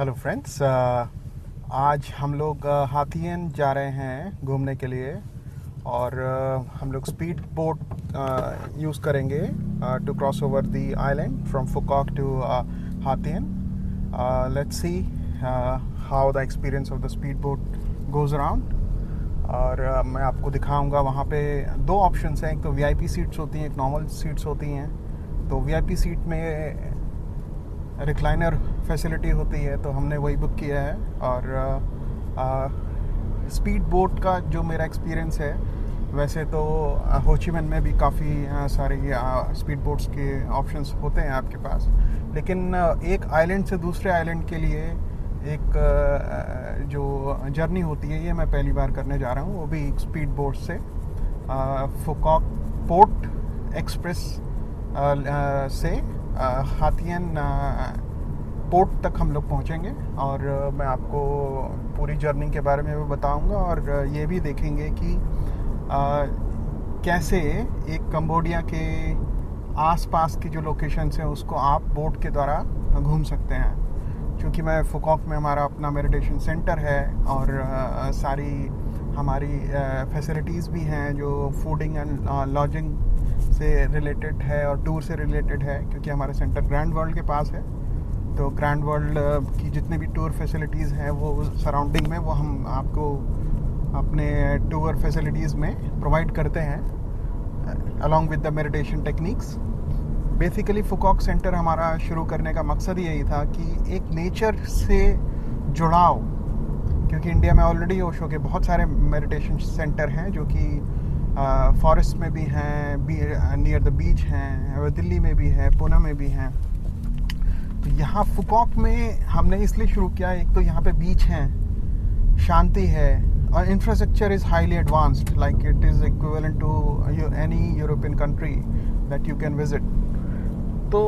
Hello friends, आज हम लोग हाथीएन जा रहे हैं घूमने के लिए। और हम लोग स्पीड बोट यूज़ करेंगे to cross over the island from Phu Quoc to Ha Tien. Let's see how the experience of the speed boat goes around. और मैं आपको दिखाऊंगा। वहाँ पे दो ऑप्शंस हैं, एक तो वीआईपी सीट्स होती हैं, एक नॉर्मल सीट्स होती हैं। तो वीआईपी सीट में रिक्लाइनर फैसिलिटी होती है, तो हमने वही बुक किया है। और स्पीड बोट का जो मेरा एक्सपीरियंस है, वैसे तो हो ची मिन में भी काफ़ी सारे स्पीड बोट्स के ऑप्शंस होते हैं आपके पास, लेकिन एक आइलैंड से दूसरे आइलैंड के लिए एक जो जर्नी होती है, ये मैं पहली बार करने जा रहा हूँ, वो भी स्पीड बोट से फुकॉक पोर्ट एक्सप्रेस से हाथीएन पोर्ट तक हम लोग पहुँचेंगे। और मैं आपको पूरी जर्नी के बारे में भी बताऊंगा, और ये भी देखेंगे कि कैसे एक कंबोडिया के आसपास की जो लोकेशंस हैं उसको आप बोट के द्वारा घूम सकते हैं। क्योंकि मैं फुकॉक में हमारा अपना मेडिटेशन सेंटर है, और सारी हमारी फैसिलिटीज़ भी हैं जो फूडिंग एंड लॉजिंग से रिलेटेड है और टूर से रिलेटेड है। क्योंकि हमारा सेंटर ग्रैंड वर्ल्ड के पास है, तो ग्रैंड वर्ल्ड की जितने भी टूर फैसिलिटीज़ हैं वो सराउंडिंग में वो हम आपको अपने टूर फैसिलिटीज़ में प्रोवाइड करते हैं along with the meditation techniques. Basically Phu Quoc centre हमारा शुरू करने का मकसद यही था कि एक नेचर से जुड़ाव, क्योंकि इंडिया में ऑलरेडी ओशो के बहुत सारे मेडिटेशन सेंटर हैं जो कि फॉरेस्ट में भी हैं, नियर द बीच हैं, दिल्ली में भी है, पुणे में भी हैं। तो यहाँ फुकॉक में हमने इसलिए शुरू किया, एक तो यहाँ पे बीच हैं, शांति है, और infrastructure is highly advanced, like it is equivalent to any European country that you can visit. तो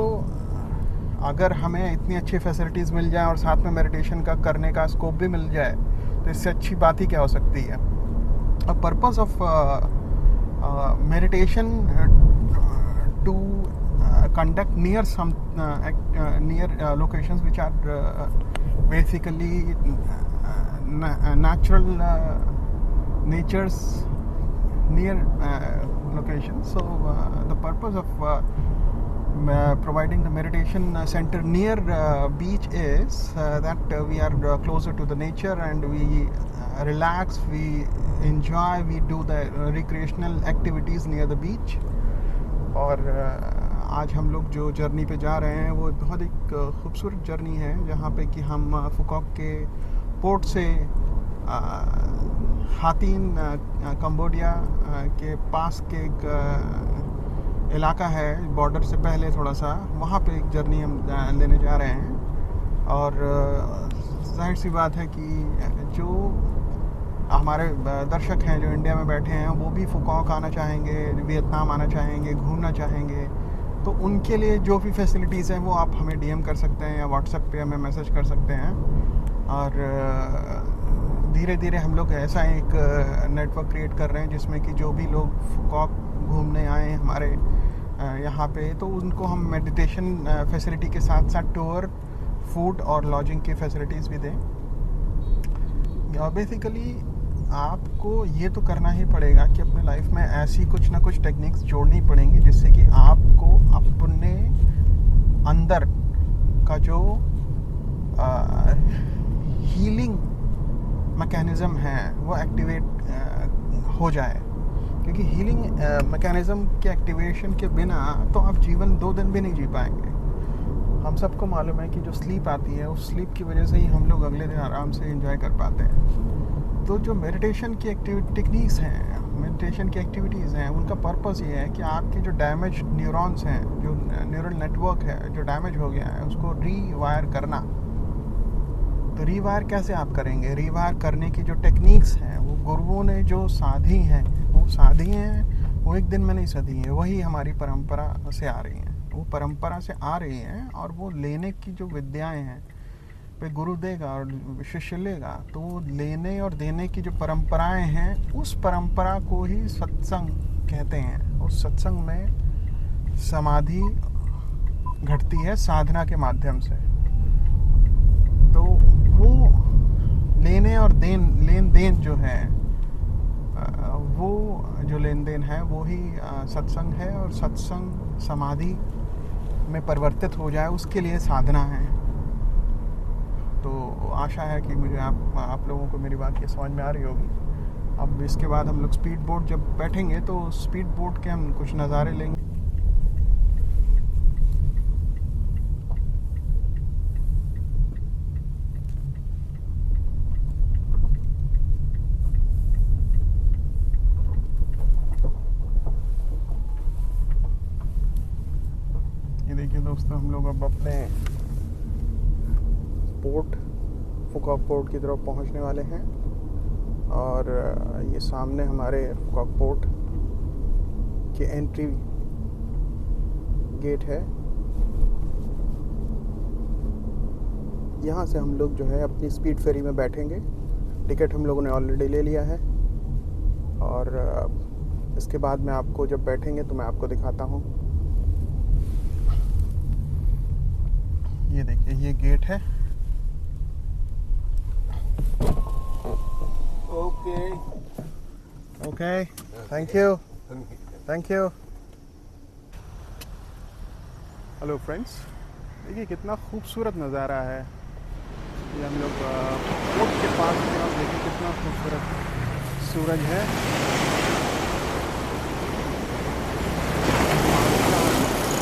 अगर हमें इतनी अच्छी फैसिलिटीज़ मिल जाए और साथ में मेडिटेशन का करने का स्कोप भी मिल जाए, तो इससे अच्छी बात ही क्या हो सकती है। A purpose of meditation to conduct near some near locations which are basically natural nature's near locations. So the purpose of providing the meditation center near beach is that we are closer to the nature and we relax, we enjoy, we do the recreational activities near the beach. और आज हम लोग जो journey पे जा रहे हैं वो बहुत एक खूबसूरत जर्नी है, जहाँ पे कि हम फुकॉक के पोर्ट से हाथीएन कंबोडिया के पास के एक इलाका है, बॉर्डर से पहले थोड़ा सा, वहाँ पे एक जर्नी हम लेने जा रहे हैं। और जाहिर सी बात है कि जो हमारे दर्शक हैं जो इंडिया में बैठे हैं, वो भी फुकॉक आना चाहेंगे, वियतनाम आना चाहेंगे, घूमना चाहेंगे, तो उनके लिए जो भी फैसिलिटीज़ हैं वो आप हमें डीएम कर सकते हैं या व्हाट्सएप पे हमें मैसेज कर सकते हैं। और धीरे धीरे हम लोग ऐसा एक नेटवर्क क्रिएट कर रहे हैं जिसमें कि जो भी लोग फुकॉक घूमने आए हमारे यहाँ पे, तो उनको हम मेडिटेशन फैसिलिटी के साथ साथ टूर, फूड और लॉजिंग की फैसिलिटीज़ भी दें। बेसिकली आपको ये तो करना ही पड़ेगा कि अपने लाइफ में ऐसी कुछ ना कुछ टेक्निक्स जोड़नी पड़ेंगी जिससे कि आपको अपने अंदर का जो हीलिंग मैकेनिज़्म है वो एक्टिवेट हो जाए। क्योंकि हीलिंग मैकेनिज़्म के एक्टिवेशन के बिना तो आप जीवन 2 दिन भी नहीं जी पाएंगे। हम सबको मालूम है कि जो स्लीप आती है, उस स्लीप की वजह से ही हम लोग अगले दिन आराम से एंजॉय कर पाते हैं। तो जो मेडिटेशन की टेक्निक्स हैं, मेडिटेशन की एक्टिविटीज़ हैं, उनका पर्पस ये है कि आपके जो डैमेज न्यूरॉन्स हैं, जो न्यूरल नेटवर्क है जो डैमेज हो गया है, उसको रीवायर करना। तो रीवायर कैसे आप करेंगे? रीवायर करने की जो टेक्निक्स हैं वो गुरुओं ने जो साधी हैं, वो एक दिन में नहीं साधी हैं, वही हमारी परंपरा से आ रही हैं, वो परंपरा से आ रही हैं। और वो लेने की जो विद्याएं हैं, पे गुरु देगा और शिष्य लेगा, तो वो लेने और देने की जो परंपराएं हैं, उस परंपरा को ही सत्संग कहते हैं। उस सत्संग में समाधि घटती है साधना के माध्यम से। तो लेन देन जो है वो जो लेन देन है वो ही सत्संग है, और सत्संग समाधि में परिवर्तित हो जाए उसके लिए साधना है। तो आशा है कि मुझे आप लोगों को मेरी बात ये समझ में आ रही होगी। अब इसके बाद हम लोग स्पीड बोट जब बैठेंगे तो स्पीड बोट के हम कुछ नज़ारे लेंगे। ये देखिए दोस्तों, हम लोग अब अपने पोर्ट फुकॉक पोर्ट की तरफ पहुंचने वाले हैं, और ये सामने हमारे फुकॉक पोर्ट के एंट्री गेट है। यहाँ से हम लोग जो है अपनी स्पीड फेरी में बैठेंगे। टिकट हम लोगों ने ऑलरेडी ले लिया है, और इसके बाद में आपको जब बैठेंगे तो मैं आपको दिखाता हूँ। ये देखिए, ये गेट है। Okay, thank you. Hello friends, देखिए कितना खूबसूरत नज़ारा है। ये हम लोग पोर्ट के पास में, आप देखिए कितना खूबसूरत सूरज है।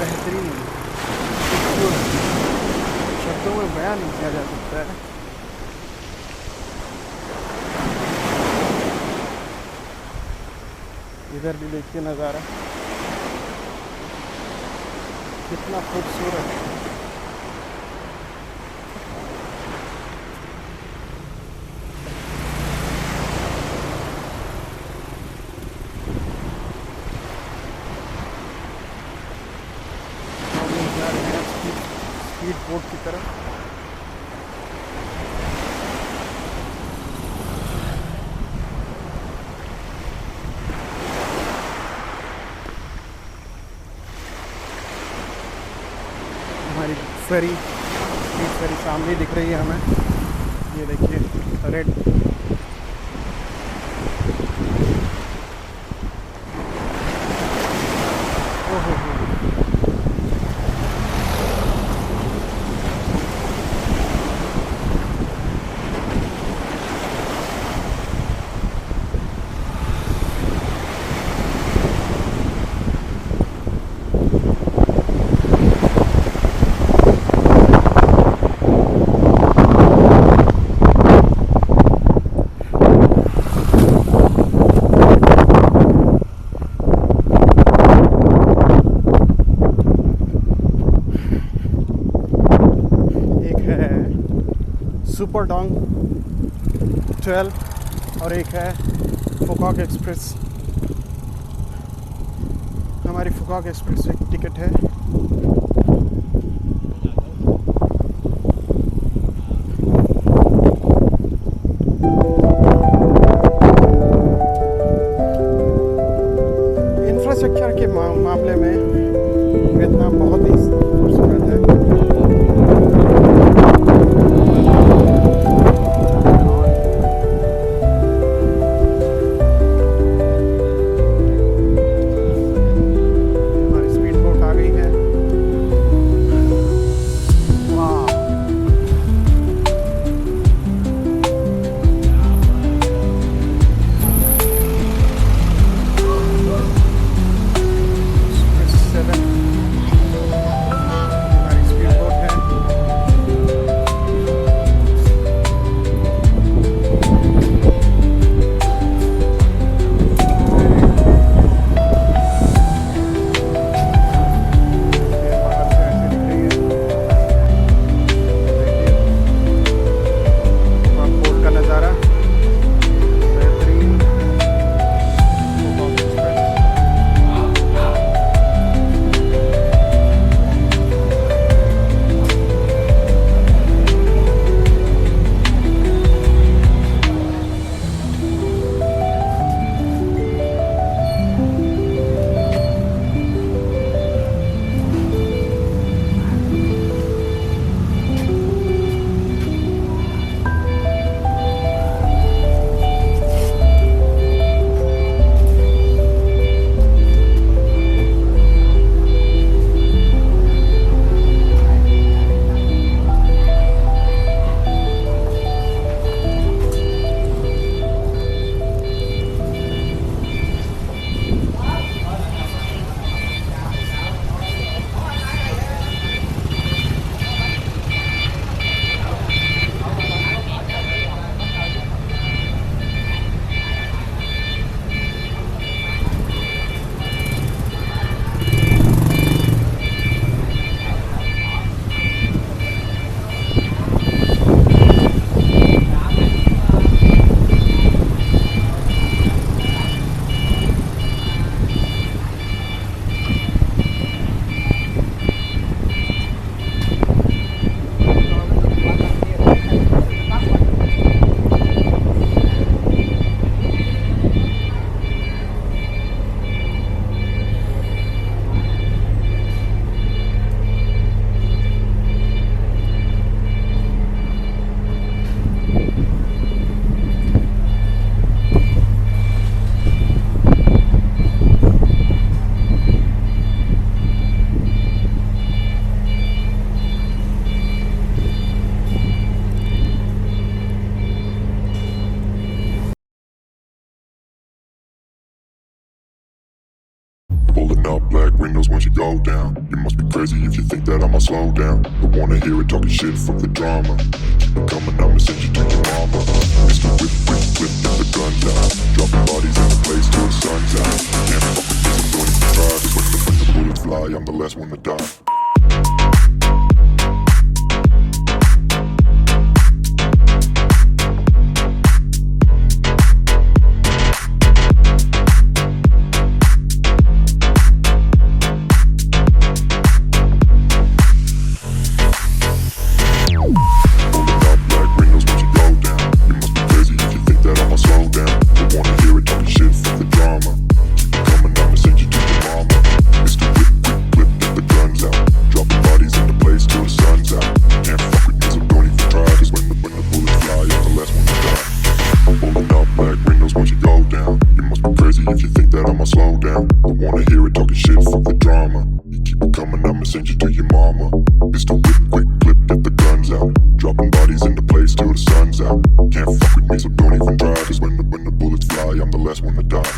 बेहतरीन, शब्दों में बयान नहीं किया जा सकता है। इधर भी देखिए नज़ारा कितना खूबसूरत है। स्पीड बोट की तरफ। हमारी फेरी सामने दिख रही है हमें। ये देखिए रेड, ओहो हो। सुपर डोंग 12 और एक है फुकॉक एक्सप्रेस। हमारी फुकॉक एक्सप्रेस एक टिकट है। इंफ्रास्ट्रक्चर के मामले में वियतनाम बहुत ही खूबसूरत है। हमारी स्पीड बोट आ गई है। once you go down. You must be crazy if you think that I'ma slow down. Don't wanna hear it talking shit, fuck the drama. Keep it coming, I'ma send you to your mama. Mr. Whip, whip, flip, get the guns out. Dropping bodies in the place till the sun's out. Can't fuck with this, I'm going to try. Cause when the bullets fly, I'm the last one to die. If you think that I'ma slow down, don't wanna hear it talking shit, fuck the drama. You keep it coming, I'ma send you to your mama. It's the whip, quick clip, get the guns out. Dropping bodies in the place till the sun's out. Can't fuck with me, so don't even try. Cause when the bullets fly, I'm the last one to die.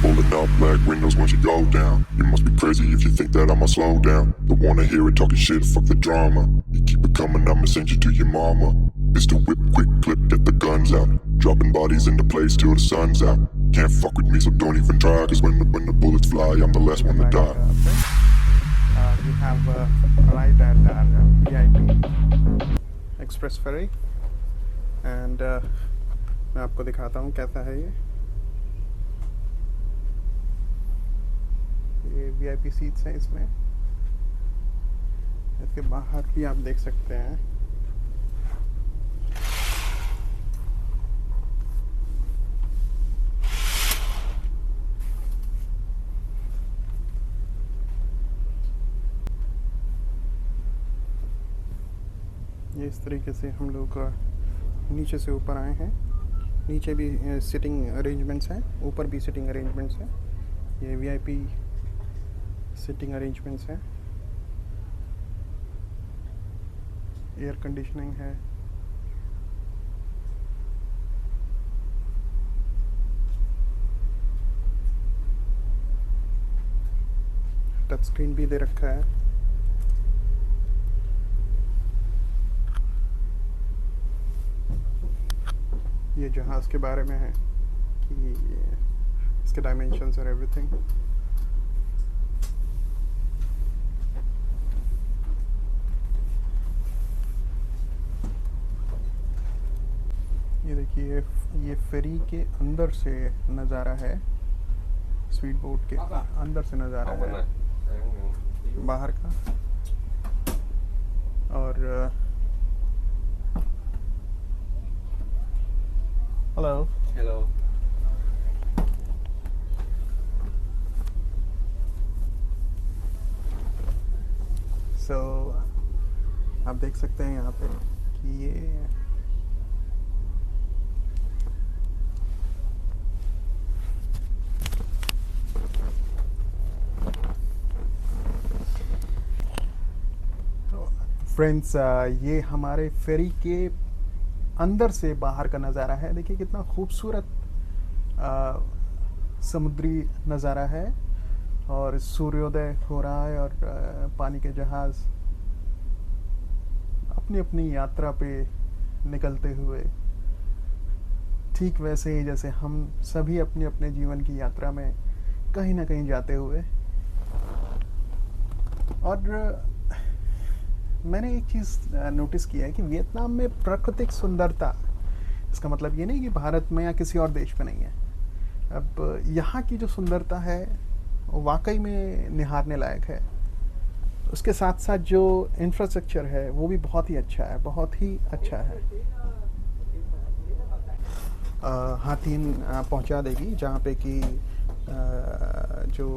Rolling up black windows once you go down. You must be crazy if you think that I'ma slow down. Don't wanna hear it talking shit, fuck the drama. You keep it coming, I'ma send you to your mama. It's the whip, quick clip, get the guns out. Dropping bodies in the place till the sun's out. Can't fuck with me, so don't even try. Cause when the bullets fly, I'm the last one to die. We have arrived at VIP Express Ferry and मैं आपको दिखाता हूँ कैसा है ये VIP seats हैं इसमें. इसके बाहर भी आप देख सकते हैं. ये इस तरीके से हम लोग नीचे से ऊपर आए हैं. नीचे भी सिटिंग अरेंजमेंट्स हैं, ऊपर भी सिटिंग अरेंजमेंट्स हैं. ये VIP सिटिंग अरेंजमेंट्स हैं. एयर कंडीशनिंग है. टच स्क्रीन भी दे रखा है. ये जहाज़ के बारे में है कि इसके डायमेंशंस और एवरीथिंग. ये देखिए ये फेरी के अंदर से नज़ारा है. स्पीड बोट के अंदर से नज़ारा है बाहर का. और हेलो हेलो. सो आप देख सकते हैं यहाँ पे कि फ्रेंड्स ये हमारे फेरी के अंदर से बाहर का नज़ारा है. देखिए कितना खूबसूरत समुद्री नज़ारा है और सूर्योदय हो रहा है और पानी के जहाज़ अपनी अपनी यात्रा पे निकलते हुए ठीक वैसे ही जैसे हम सभी अपने अपने जीवन की यात्रा में कहीं ना कहीं जाते हुए. और मैंने एक चीज़ नोटिस किया है कि वियतनाम में प्राकृतिक सुंदरता, इसका मतलब ये नहीं कि भारत में या किसी और देश में नहीं है. अब यहाँ की जो सुंदरता है वो वाकई में निहारने लायक है. उसके साथ साथ जो इंफ्रास्ट्रक्चर है वो भी बहुत ही अच्छा है, बहुत ही अच्छा है. हाथीन पहुँचा देगी जहाँ पे कि जो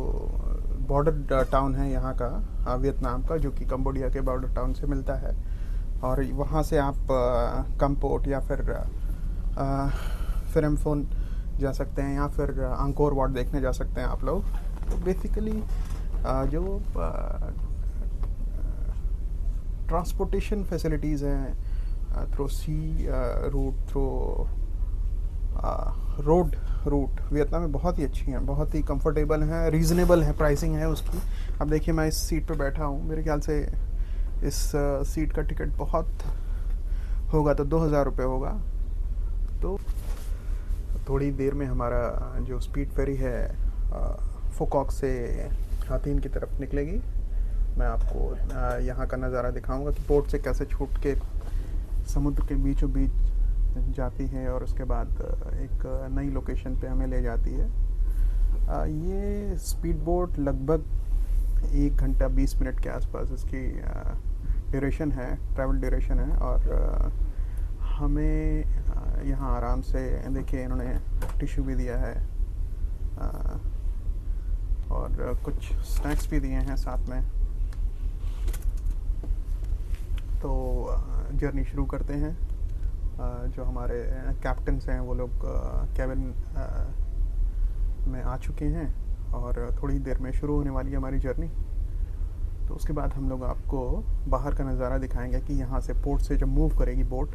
बॉर्डर टाउन है यहाँ का वियतनाम का, जो कि कंबोडिया के बॉर्डर टाउन से मिलता है. और वहाँ से आप कम्पोट या फिर फिरमफोन जा सकते हैं या फिर अंकोर वाट देखने जा सकते हैं आप लोग. तो बेसिकली जो ट्रांसपोर्टेशन फैसिलिटीज़ हैं through sea route, through road route Vietnam में बहुत ही अच्छी हैं, बहुत ही कंफर्टेबल हैं, रीज़नेबल है प्राइसिंग है उसकी। अब देखिए मैं इस सीट पे बैठा हूँ, मेरे ख्याल से इस सीट का टिकट बहुत होगा तो 2000 रुपये होगा। तो थोड़ी देर में हमारा जो स्पीड फेरी है फुकॉक से हाथीन की तरफ निकलेगी। मैं आपको यहाँ का नज़ारा दिखाऊंगा कि पोर्ट से कैसे छूट के समुद्र के बीचों बीच जाती है और उसके बाद एक नई लोकेशन पे हमें ले जाती है। ये स्पीड बोट लगभग 1 घंटा 20 मिनट के आसपास इसकी ड्यूरेशन है, ट्रैवल ड्यूरेशन है। और हमें यहाँ आराम से देखिए इन्होंने टिश्यू भी दिया है और कुछ स्नैक्स भी दिए हैं साथ में। तो जर्नी शुरू करते हैं। जो हमारे कैप्टन्स हैं वो लोग कैबिन में आ चुके हैं और थोड़ी देर में शुरू होने वाली है हमारी जर्नी। तो उसके बाद हम लोग आपको बाहर का नज़ारा दिखाएंगे कि यहाँ से पोर्ट से जब मूव करेगी बोट।